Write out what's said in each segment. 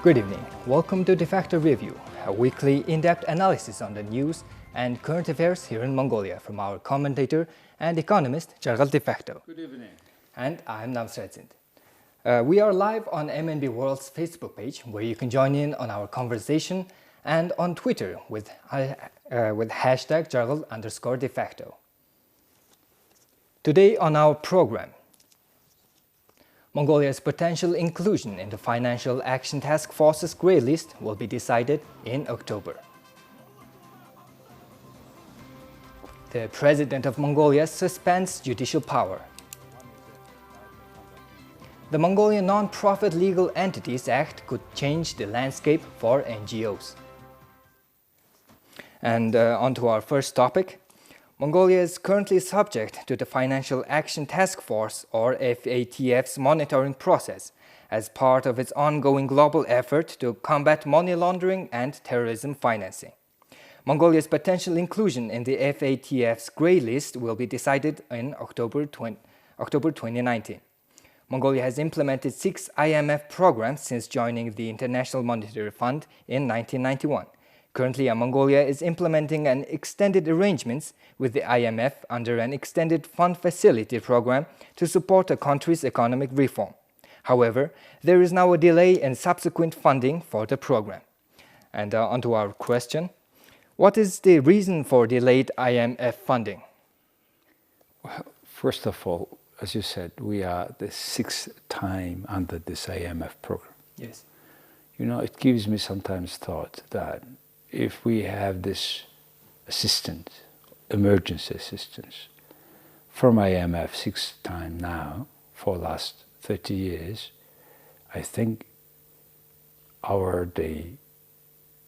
Good evening. Welcome to Defacto Review, a weekly in-depth analysis on the news and current affairs here in Mongolia from our commentator and economist, Jargal Defacto. Good evening. And I'm Namsredzint. We are live on MNB World's Facebook page, where you can join in on our conversation, and on Twitter with hashtag Jargal_Defacto. Today on our program, Mongolia's potential inclusion in the Financial Action Task Force's grey list will be decided in October. The President of Mongolia suspends judicial power. The Mongolian Non-Profit Legal Entities Act could change the landscape for NGOs. And on to our first topic. Mongolia is currently subject to the Financial Action Task Force, or FATF's monitoring process, as part of its ongoing global effort to combat money laundering and terrorism financing. Mongolia's potential inclusion in the FATF's grey list will be decided in October 2019. Mongolia has implemented 6 IMF programs since joining the International Monetary Fund in 1991. Currently, Mongolia is implementing an extended arrangements with the IMF under an extended fund facility program to support the country's economic reform. However, there is now a delay in subsequent funding for the program. And on to our question. What is the reason for delayed IMF funding? Well, first of all, as you said, we are the 6th time under this IMF program. Yes. You know, it gives me sometimes thought that if we have this assistance, emergency assistance, from IMF 6th time now, for last 30 years, I think the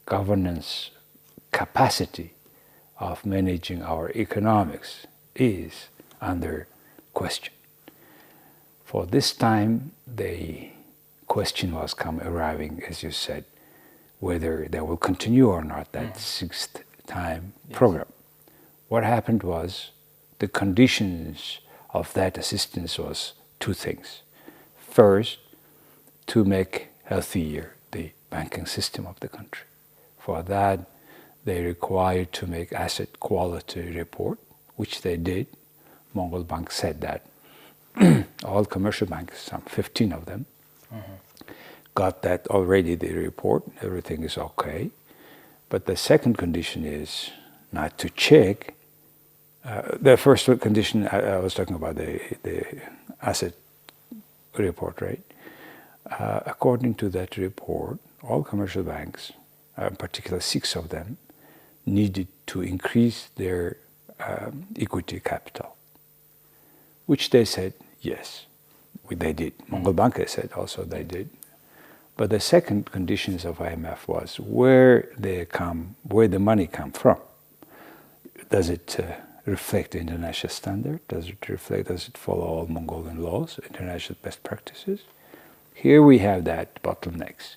governance capacity of managing our economics is under question. For this time, the question was arriving, as you said, whether they will continue or not that 6th time program. What happened was the conditions of that assistance was 2 things. First, to make healthier the banking system of the country. For that, they required to make asset quality report, which they did. Mongol Bank said that all commercial banks, some 15 of them, got that already, the report, everything is okay. But the second condition is not to check. The first condition, I was talking about the asset report, right? According to that report, all commercial banks, in particular 6 of them, needed to increase their equity capital, which they said, yes, they did. Mongol Bank said also they did. But the second conditions of IMF was where the money come from. Does it reflect international standard? Does it follow all Mongolian laws, international best practices? Here we have that bottlenecks.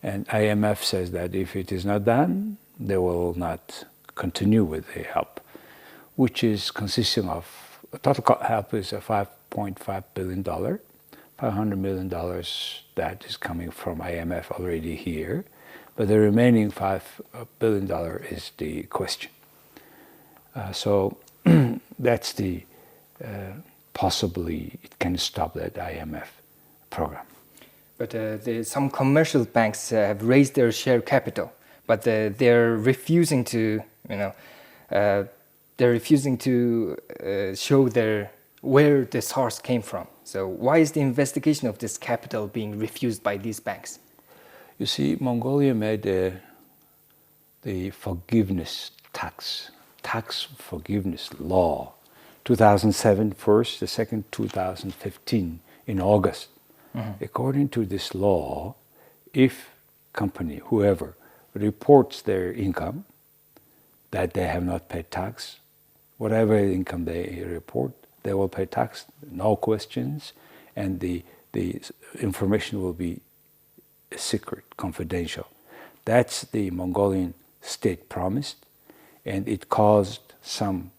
And IMF says that if it is not done, they will not continue with the help, which is consisting of, total help is a $5.5 billion. $500 million that is coming from IMF already here, but the remaining $5 billion is the question. So that's the possibly it can stop that IMF program. But some commercial banks have raised their share capital, but they're refusing to, show where the source came from. So why is the investigation of this capital being refused by these banks? You see, Mongolia made the forgiveness tax forgiveness law, 2007 first, the second 2015 in August. According to this law, if company, whoever, reports their income, that they have not paid tax, whatever income they report, they will pay tax, no questions, and the information will be secret, confidential. That's the Mongolian state promised, and it caused some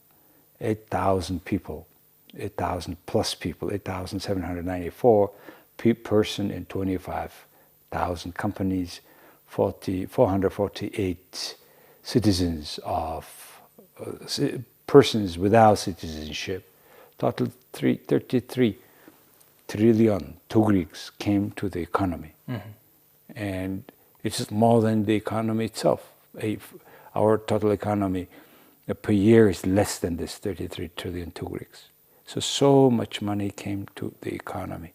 8,000 people, 8,000 plus people, 8,794 person in 25 1,000 companies, 448 citizens of persons without citizenship. Total 33 trillion tugriks came to the economy. And it's more than the economy itself. Our total economy per year is less than this 33 trillion tugriks. So much money came to the economy,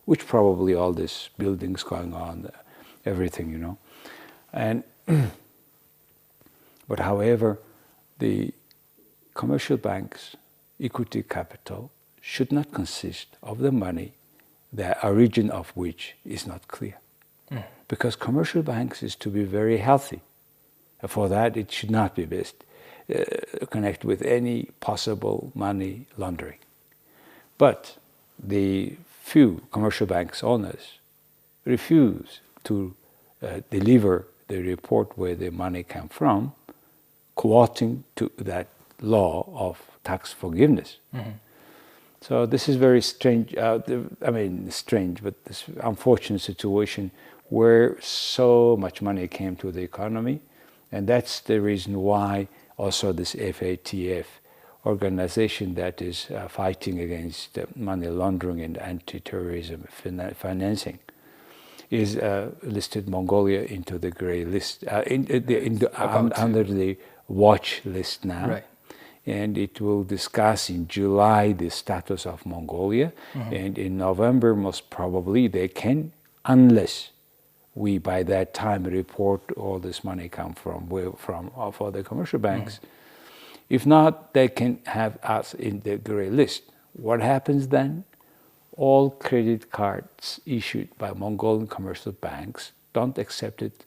which probably all these buildings going on, everything, you know. And but however, the commercial banks' equity capital should not consist of the money, the origin of which is not clear. Because commercial banks is to be very healthy. For that, it should not be based connect with any possible money laundering. But the few commercial banks owners refuse to deliver the report where the money came from, quoting to that law of tax forgiveness. So this is very strange, strange, but this unfortunate situation where so much money came to the economy. And that's the reason why also this FATF organization that is fighting against money laundering and anti-terrorism financing is listed Mongolia into the gray list, under the watch list now. Right. And it will discuss in July the status of Mongolia. And in November, most probably, they can, unless we by that time report all this money come from for the commercial banks. If not, they can have us in the gray list. What happens then? All credit cards issued by Mongolian commercial banks don't accept it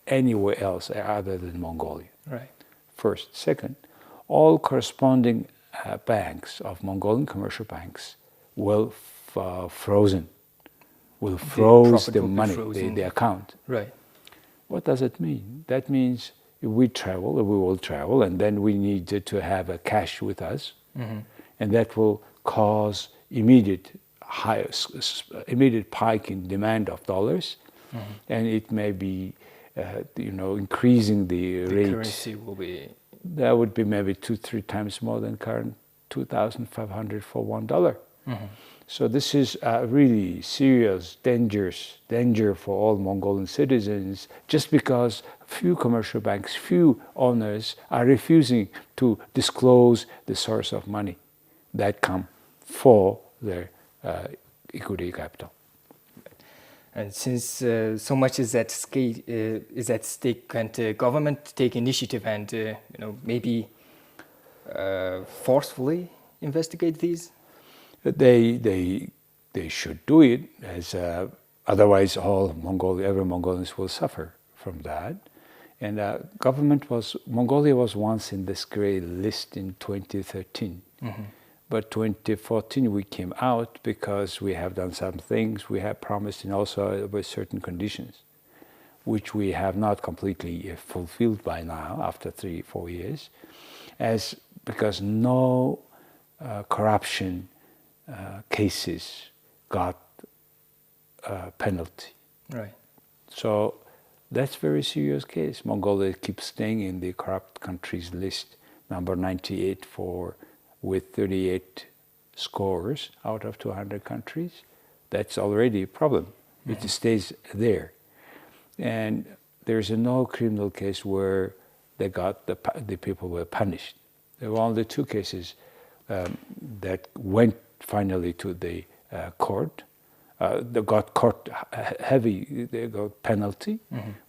anywhere else other than Mongolia. Right. First. Second, all corresponding banks of Mongolian commercial banks will froze the money, the account. Right. What does it mean? That means if we will travel, and then we need to have a cash with us, and that will cause immediate pike in demand of dollars, and it may be, increasing the rate. Currency will be. That would be maybe 2-3 times more than current 2,500 for $1. So this is a really serious danger for all Mongolian citizens, just because few commercial banks, few owners are refusing to disclose the source of money that come for their equity capital. And since so much is at stake, can't the government take initiative and maybe forcefully investigate these? They should do it, as otherwise every Mongolians will suffer from that. And Mongolia was once in this gray list in 2013. But 2014 we came out because we have done some things we have promised, and also with certain conditions, which we have not completely fulfilled by now after 3-4 years, because no corruption cases got penalty. Right. So that's a very serious case. Mongolia keeps staying in the corrupt countries list, number 98 with 38 scores out of 200 countries. That's already a problem. It stays there. And there's no criminal case where they got the people were punished. There were only 2 cases that went finally to the court. They got they got penalty.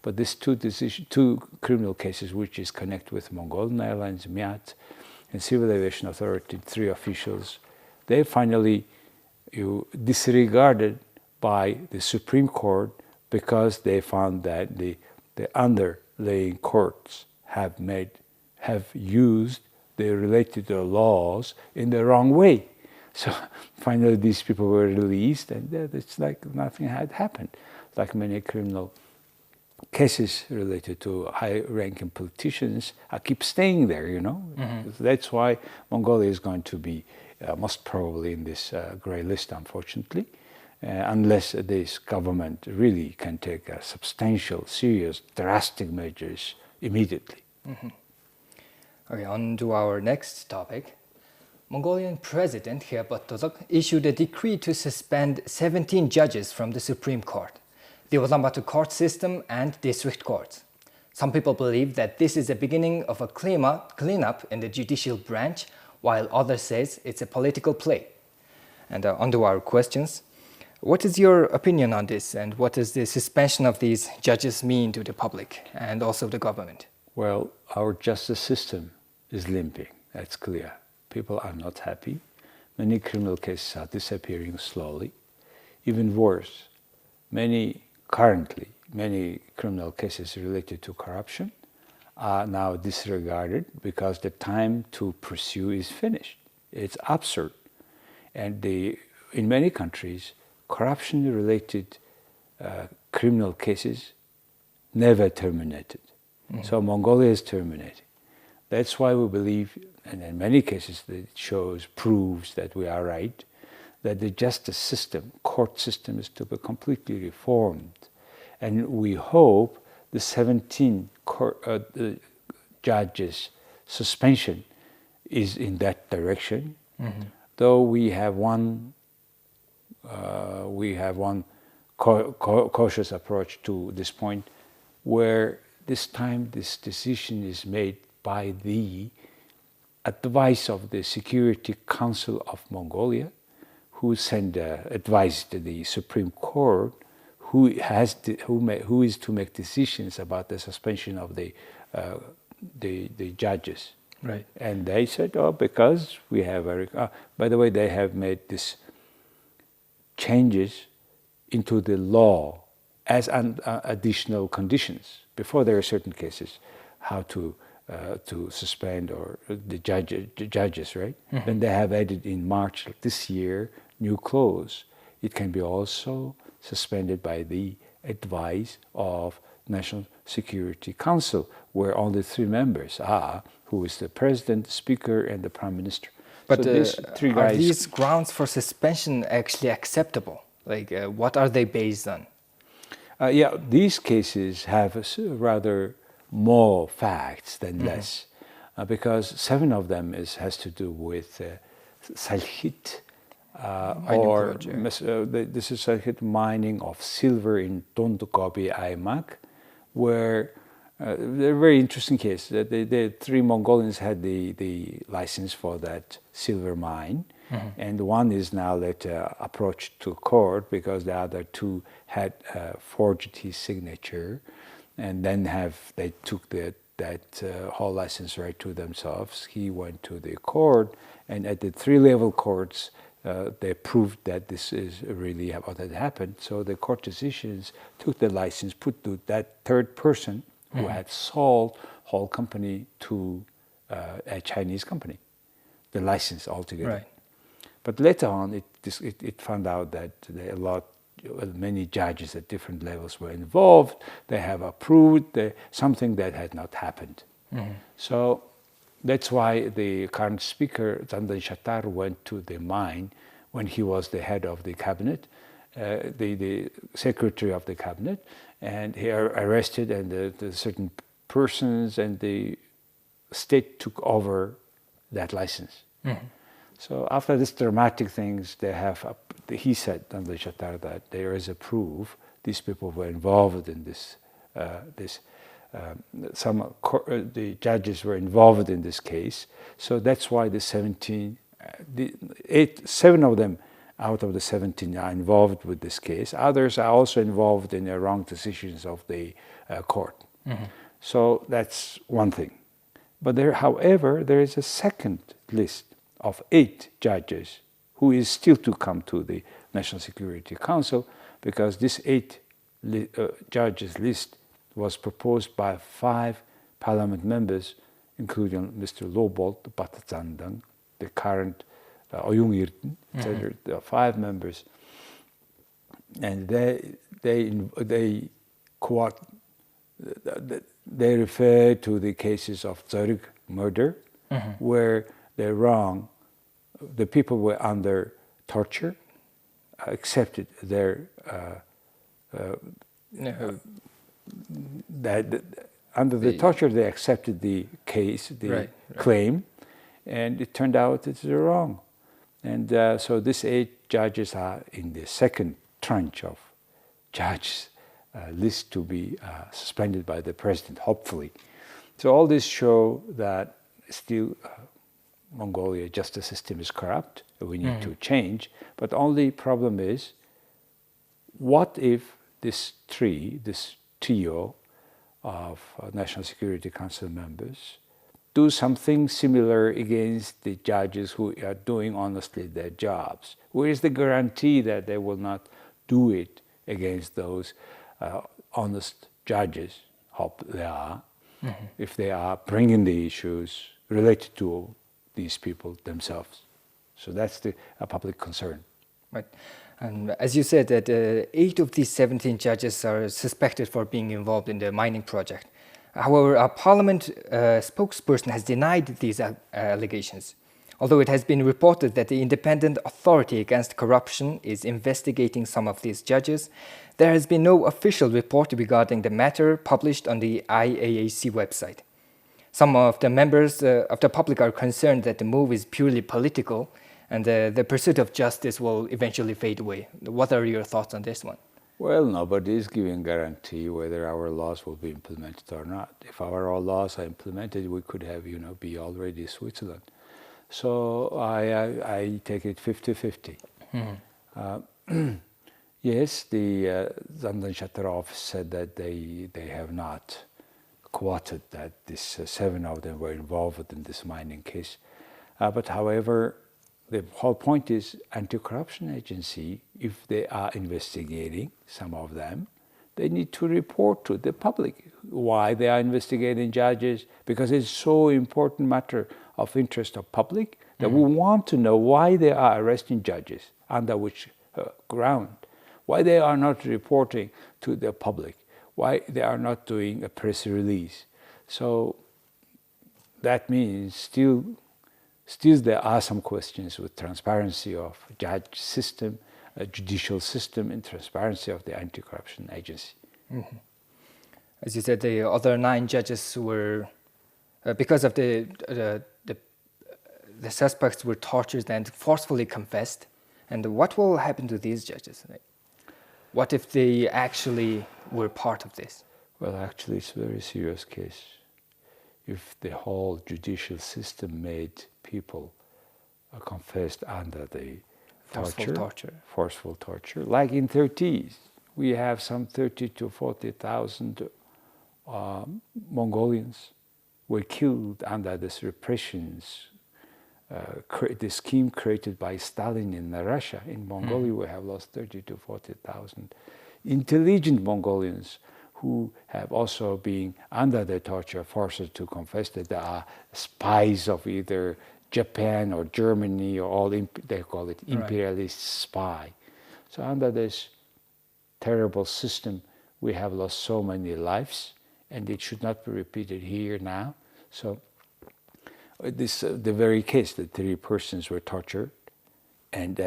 But these 2 criminal cases, which is connected with Mongolian Airlines, MIAT, and Civil Aviation Authority, 3 officials, they finally disregarded by the Supreme Court because they found that the underlying courts have used the related laws in the wrong way. So finally these people were released, and it's like nothing had happened. Like many criminal cases related to high-ranking politicians, I keep staying there, That's why Mongolia is going to be most probably in this gray list, unfortunately. unless this government really can take substantial, serious, drastic measures immediately. Okay, on to our next topic. Mongolian President Khepa issued a decree to suspend 17 judges from the Supreme Court, the Ulaanbaatar court system, and district courts. Some people believe that this is the beginning of a cleanup in the judicial branch, while others say it's a political play. And on to our questions. What is your opinion on this, and what does the suspension of these judges mean to the public and also the government? Well, our justice system is limping, that's clear. People are not happy. Many criminal cases are disappearing slowly. Even worse, many criminal cases related to corruption are now disregarded because the time to pursue is finished. It's absurd. And in many countries, corruption-related criminal cases never terminated. So Mongolia is terminating. That's why we believe, and in many cases it proves that we are right, that the justice system, court system, is to be completely reformed. And we hope the 17 judges' suspension is in that direction. Though we have one cautious approach to this point, where this time this decision is made by the advice of the Security Council of Mongolia, who advised the Supreme Court, who is to make decisions about the suspension of the judges. Right. And they said, because we have by the way, they have made these changes into the law as additional conditions. Before, there are certain cases how to suspend or the judges, right? Then they have added in March this year new clause. It can be also suspended by the advice of National Security Council, where only 3 members are, who is the President, the Speaker, and the Prime Minister. But so these 3 guys, are these grounds for suspension actually acceptable? Like, what are they based on? These cases have rather more facts than less, because 7 of them has to do with salhit, this is salhit mining of silver in Tondukobi Aimak, where they're a very interesting case. The 3 Mongolians had the license for that silver mine, and one is now later approached to court because the other 2 had forged his signature, and then they took that whole license right to themselves. He went to the court, and at the 3-level courts, they proved that this is really what had happened. So the court decisions took the license, put to that 3rd person who had sold whole company to a Chinese company, the license altogether. Right. But later on, it found out that many judges at different levels were involved. They have approved something that had not happened. So that's why the current speaker, Zandan Shatar, went to the mine when he was the head of the cabinet, the secretary of the cabinet, and he arrested the certain persons, and the state took over that license. So after these dramatic things, he said, Zandan Shatar, that there is a proof these people were involved in the judges were involved in this case. So that's why the 7 of them out of the 17 are involved with this case. Others are also involved in the wrong decisions of the court. So that's one thing. But however, there is a second list of 8 judges who is still to come to the National Security Council, because this 8 judges list was proposed by 5 parliament members, including Mr. Lobolt, Batzandang, the current Oyung Yirden, etc. There are 5 members, and they refer to the cases of Zorig murder, where the people were under torture, accepted their under the torture, they accepted the case, the claim, and it turned out it's wrong. And so these 8 judges are in the second tranche of judges list to be suspended by the president, hopefully. So all this show that still Mongolia justice system is corrupt. We need to change. But only problem is, what if this trio of National Security Council members do something similar against the judges who are doing honestly their jobs? Where is the guarantee that they will not do it against those honest judges? Hope they are, if they are bringing the issues related to these people themselves. So that's a public concern. Right. And as you said, that 8 of these 17 judges are suspected for being involved in the mining project. However, a parliament spokesperson has denied these allegations. Although it has been reported that the Independent Authority Against Corruption is investigating some of these judges, there has been no official report regarding the matter published on the IAAC website. Some of the members of the public are concerned that the move is purely political and the pursuit of justice will eventually fade away. What are your thoughts on this one? Well, nobody is giving guarantee whether our laws will be implemented or not. If our laws are implemented, we could have, be already Switzerland. So I take it 50-50. Yes, the Zandan Shatarov said that they have not quoted that this 7 of them were involved in this mining case. But however, the whole point is anti-corruption agency, if they are investigating some of them, they need to report to the public why they are investigating judges, because it's so important matter of interest of public that we want to know why they are arresting judges, under which ground, why they are not reporting to the public, why they are not doing a press release. So that means still there are some questions with transparency of judge system, judicial system, and transparency of the anti-corruption agency. As you said, the other 9 judges were, because of the suspects were tortured and forcefully confessed. And what will happen to these judges? What if they actually were part of this? Well, actually, it's a very serious case. If the whole judicial system made people confessed under the forceful torture, like in 30s, we have some 30 to 40,000 Mongolians were killed under this repressions, the scheme created by Stalin in Russia. In Mongolia, we have lost 30 to 40,000 intelligent Mongolians who have also been under the torture, forced to confess that they are spies of either Japan or Germany, or all they call it imperialist spy. So under this terrible system, we have lost so many lives, and it should not be repeated here now. So this the very case that 3 persons were tortured and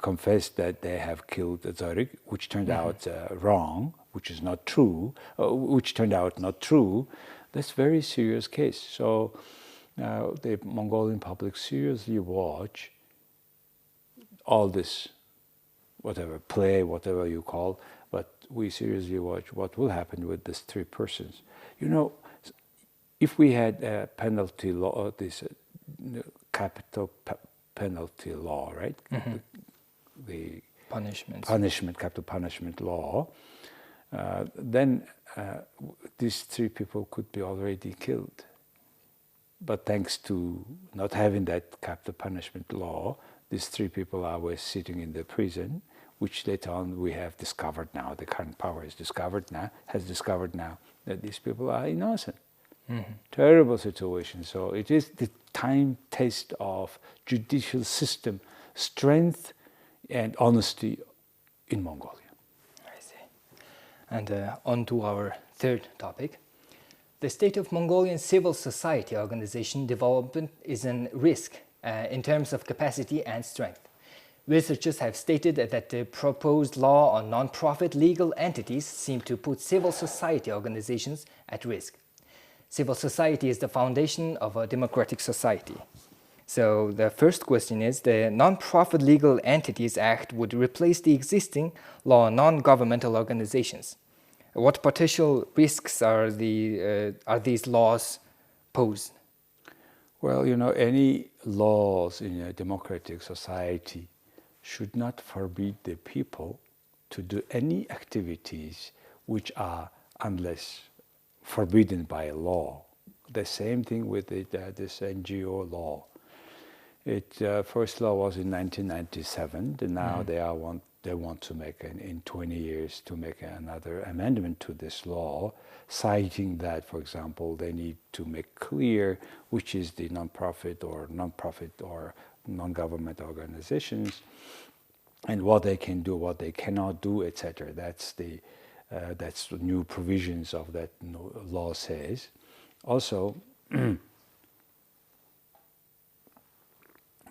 confessed that they have killed Zorik, which turned out wrong, which is not true, which turned out not true. That's a very serious case. So the Mongolian public seriously watch all this, whatever you call, but we seriously watch what will happen with these 3 persons. If we had a penalty law, this capital penalty law, right? The capital punishment law, then these 3 people could be already killed. But thanks to not having that capital punishment law, these 3 people are always sitting in the prison, which later on we have discovered now, the current power has discovered now that these people are innocent. Terrible situation. So it is the time test of judicial system strength and honesty in Mongolia. I see. And on to our 3rd topic. The state of Mongolian civil society organization development is a risk in terms of capacity and strength. Researchers have stated that the proposed law on non-profit legal entities seem to put civil society organizations at risk. Civil society is the foundation of a democratic society. So the first question is, the Non-Profit Legal Entities Act would replace the existing law on non-governmental organizations. What potential risks are these laws pose? Well, you know, any laws in a democratic society should not forbid the people to do any activities which are unless forbidden by law. The same thing with this NGO law. First law was in 1997, and now they want to make in 20 years to make another amendment to this law, citing that, for example, they need to make clear which is the non-profit or non-government organizations, and what they can do, what they cannot do, etc. That's the new provisions of that law says. Also,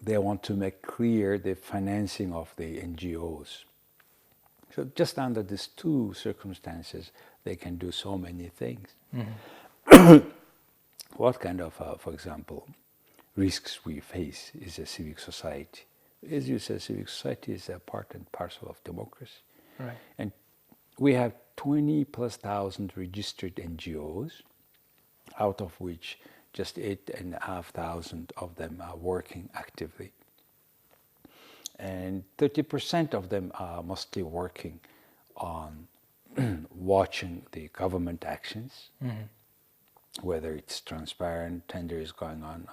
they want to make clear the financing of the NGOs. So just under these two circumstances, they can do so many things. Mm-hmm. What kind of, for example, risks we face is a civic society? As you said, civic society is a part and parcel of democracy. Right. And we have 20,000+ registered NGOs, out of which just 8,500 of them are working actively. And 30% of them are mostly working on watching the government actions, whether it's transparent, tender is going on,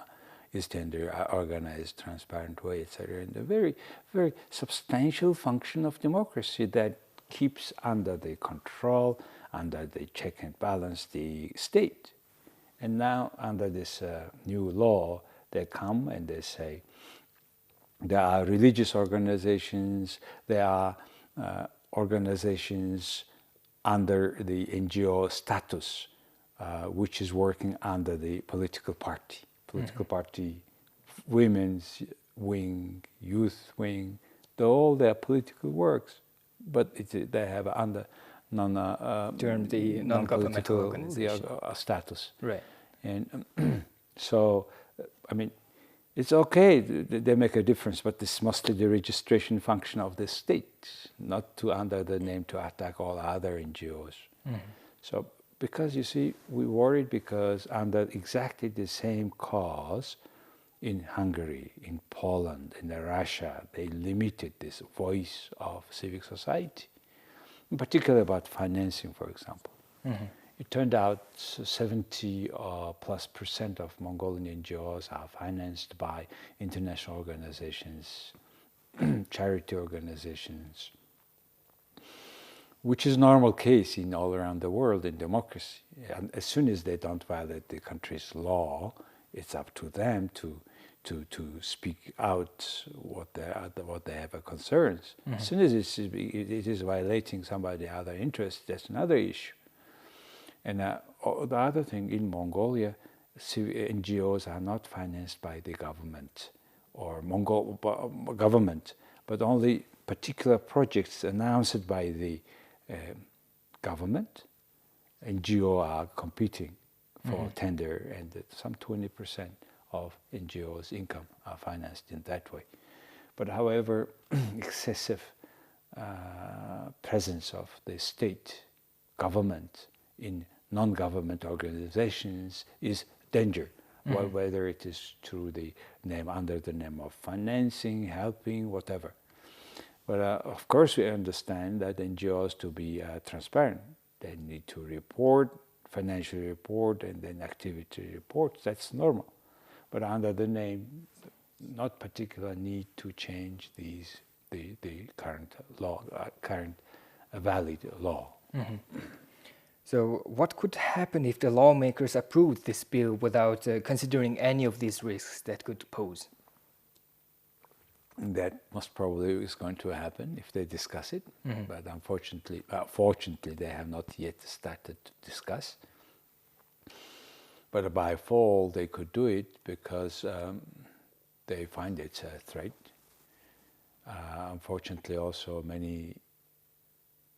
is tender organized, transparent way, etc. And a very, very substantial function of democracy that keeps under the control, under the check and balance the state. And now, under this new law, they come and they say there are religious organizations, there are organizations under the NGO status, which is working under the political party. Political party, women's wing, youth wing, all their political works, but they have under non-governmental organization status. Right. And so, I mean, it's okay, they make a difference, but it's mostly the registration function of the state, not to under the name to attack all other NGOs. So, because you see, we worried because under exactly the same cause in Hungary, in Poland, in Russia, they limited this voice of civic society. In particular about financing, for example. It turned out 70+% of Mongolian NGOs are financed by international organizations, charity organizations, which is normal case in all around the world in democracy. And as soon as they don't violate the country's law, it's up to them to speak out what they have concerns. As soon as it is violating somebody's other interests, that's another issue. And the other thing, in Mongolia, NGOs are not financed by the government or Mongol government, but only particular projects announced by the government. NGOs are competing for tender, and some 20% of NGOs' income are financed in that way. But however, excessive presence of the state government in non-government organizations is danger, whether it is through the name, under the name of financing, helping, whatever. But of course we understand that NGOs to be transparent, they need to report, financial report, and then activity reports, that's normal. But under the name, not particular need to change the current law, current valid law. So what could happen if the lawmakers approved this bill without considering any of these risks that could pose? That most probably is going to happen if they discuss it, but unfortunately, fortunately, they have not yet started to discuss. But by fall, they could do it because they find it's a threat. Unfortunately, also many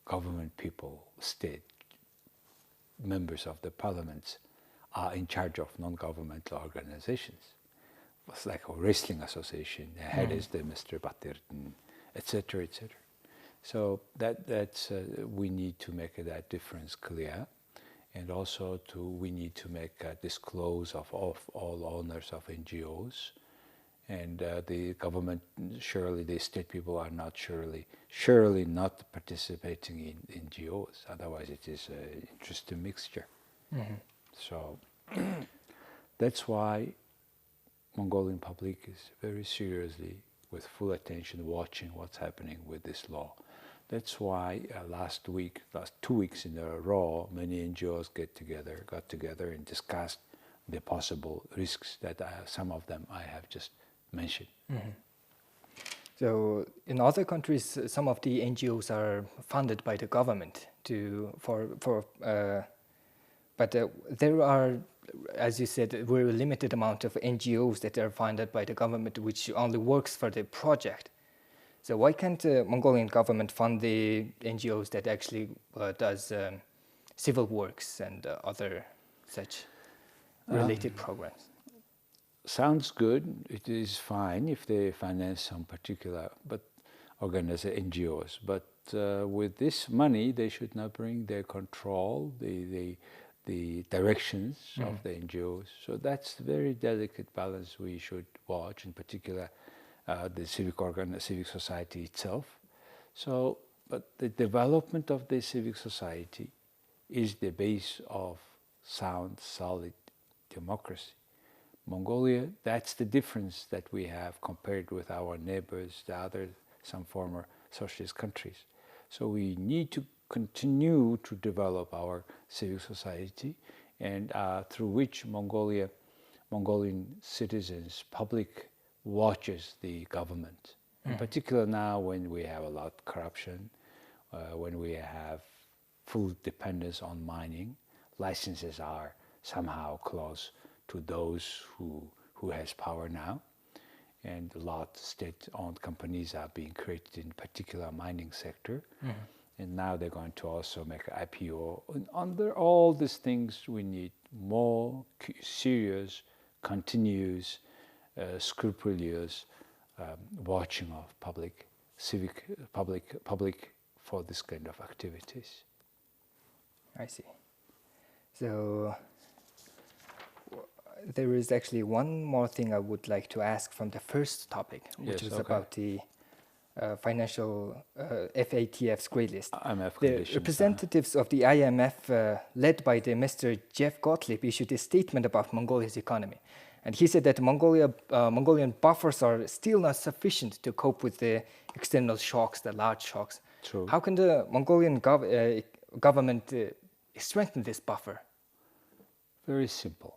government people, state members of the parliaments are in charge of non-governmental organizations. It's like a wrestling association. The head is the Mr. Batirtin, etc., etc. So that's we need to make that difference clear, and also we need to make a disclose of all owners of NGOs, and the government, surely the state people are not surely not participating in NGOs. Otherwise, it is an interesting mixture. So that's why Mongolian public is very seriously, with full attention, watching what's happening with this law. That's why last 2 weeks in a row, many NGOs got together and discussed the possible risks that some of them I have just mentioned. So in other countries, some of the NGOs are funded by the government but there are, as you said, a very limited amount of NGOs that are funded by the government, which only works for the project. So why can't the Mongolian government fund the NGOs that actually does civil works and other such related programs? Sounds good. It is fine if they finance some particular NGOs. But with this money, they should not bring their control, the directions of the NGOs. So that's a very delicate balance we should watch, in particular the civic society itself. So, but the development of the civic society is the base of sound, solid democracy. Mongolia, that's the difference that we have compared with our neighbors, some former socialist countries. So we need to continue to develop our civic society, and through which Mongolian citizens, public watches the government. In particular now when we have a lot of corruption, when we have full dependence on mining, licenses are somehow close to those who has power now, and a lot of state-owned companies are being created in particular mining sector. And now they're going to also make an IPO. And under all these things, we need more serious, continuous, scrupulous watching of public for this kind of activities. I see. So there is actually one more thing I would like to ask from the first topic, which is about the financial FATF's grey list. The representatives of the IMF, led by the Mr. Jeff Gottlieb, issued a statement about Mongolia's economy. And he said that Mongolian buffers are still not sufficient to cope with the external shocks, the large shocks. True. How can the Mongolian government strengthen this buffer? Very simple.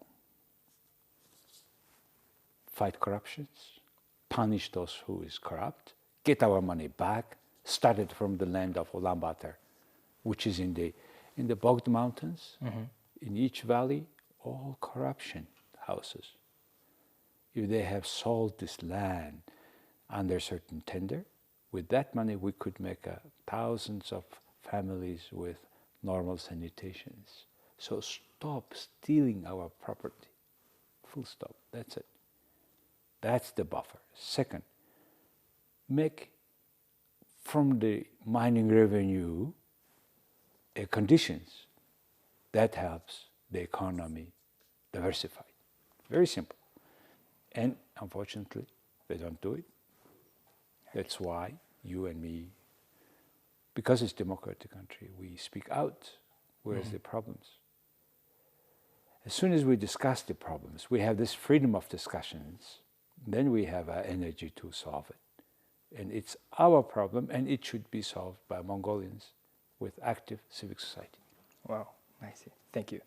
Fight corruptions, punish those who is corrupt, get our money back, started from the land of Ulaanbaatar, which is in the bogged mountains, in each valley, all corruption houses. If they have sold this land under certain tender, with that money we could make thousands of families with normal sanitations. So stop stealing our property. Full stop. That's it. That's the buffer. Second, make from the mining revenue conditions that helps the economy diversify. Very simple. And unfortunately, they don't do it. That's why you and me, because it's a democratic country, we speak out. Where's the problems? As soon as we discuss the problems, we have this freedom of discussions, then we have our energy to solve it. And it's our problem, and it should be solved by Mongolians with active civic society. Wow, I see. Thank you.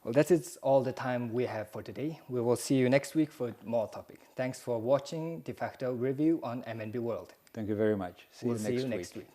Well, that is all the time we have for today. We will see you next week for more topic. Thanks for watching Defacto Review on MNB World. Thank you very much. We'll see you next week.